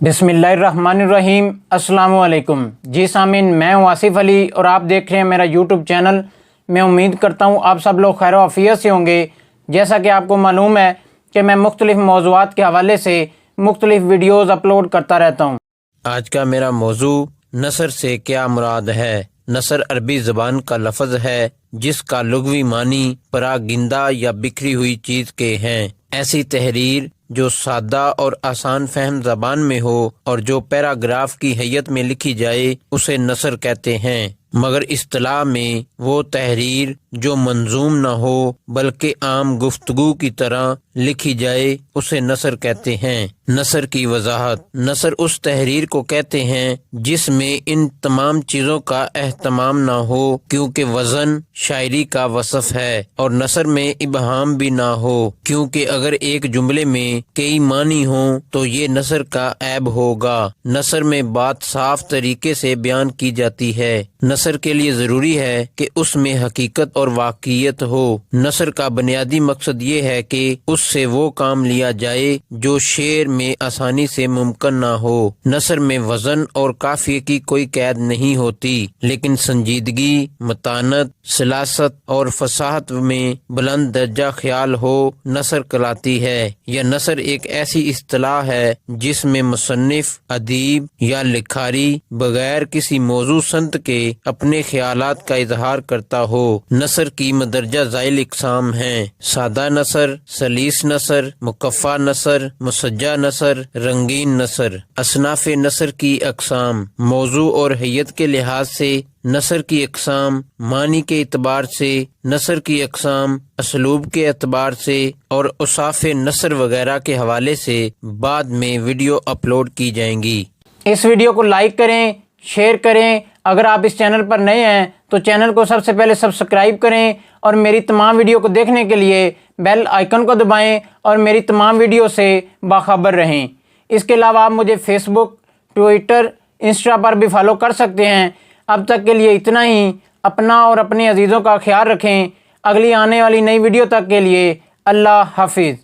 بسم اللہ الرحمن الرحیم۔ السلام علیکم جی سامعین، میں ہوں آصف علی اور آپ دیکھ رہے ہیں میرا یوٹیوب چینل۔ میں امید کرتا ہوں آپ سب لوگ خیر و عافیت سے ہوں گے۔ جیسا کہ آپ کو معلوم ہے کہ میں مختلف موضوعات کے حوالے سے مختلف ویڈیوز اپلوڈ کرتا رہتا ہوں۔ آج کا میرا موضوع نثر سے کیا مراد ہے۔ نثر عربی زبان کا لفظ ہے جس کا لغوی معنی پراگندہ یا بکھری ہوئی چیز کے ہیں۔ ایسی تحریر جو سادہ اور آسان فہم زبان میں ہو اور جو پیراگراف کی حیت میں لکھی جائے اسے نثر کہتے ہیں، مگر اصطلاح میں وہ تحریر جو منظوم نہ ہو بلکہ عام گفتگو کی طرح لکھی جائے اسے نثر کہتے ہیں۔ نثر کی وضاحت: نثر اس تحریر کو کہتے ہیں جس میں ان تمام چیزوں کا اہتمام نہ ہو، کیونکہ وزن شاعری کا وصف ہے، اور نثر میں ابہام بھی نہ ہو، کیونکہ اگر ایک جملے میں کئی معنی ہوں تو یہ نثر کا عیب ہوگا۔ نثر میں بات صاف طریقے سے بیان کی جاتی ہے۔ نثر کے لیے ضروری ہے کہ اس میں حقیقت اور واقعیت ہو۔ نثر کا بنیادی مقصد یہ ہے کہ اس سے وہ کام لیا جائے جو شعر میں آسانی سے ممکن نہ ہو۔ نثر میں وزن اور قافیے کی کوئی قید نہیں ہوتی، لیکن سنجیدگی، متانت، سلاست اور فصاحت میں بلند درجہ خیال ہو نثر کہلاتی ہے۔ یہ نثر ایک ایسی اصطلاح ہے جس میں مصنف، ادیب یا لکھاری بغیر کسی موضوع سمت کے اپنے خیالات کا اظہار کرتا ہو۔ نثر کی مندرجہ ذیل اقسام ہیں: سادہ نثر، سلیس نثر، مکفّہ نثر، مسجع نثر، رنگین نثر۔ اصناف نثر کی اقسام: موضوع اور حیت کے لحاظ سے نثر کی اقسام، معنی کے اعتبار سے نثر کی اقسام، اسلوب کے اعتبار سے اور اوصاف نثر وغیرہ کے حوالے سے بعد میں ویڈیو اپلوڈ کی جائیں گی۔ اس ویڈیو کو لائک کریں، شیئر کریں۔ اگر آپ اس چینل پر نئے ہیں تو چینل کو سب سے پہلے سبسکرائب کریں اور میری تمام ویڈیو کو دیکھنے کے لیے بیل آئیکن کو دبائیں اور میری تمام ویڈیو سے باخبر رہیں۔ اس کے علاوہ آپ مجھے فیس بک، ٹویٹر، انسٹا پر بھی فالو کر سکتے ہیں۔ اب تک کے لیے اتنا ہی۔ اپنا اور اپنے عزیزوں کا خیال رکھیں۔ اگلی آنے والی نئی ویڈیو تک کے لیے اللہ حافظ۔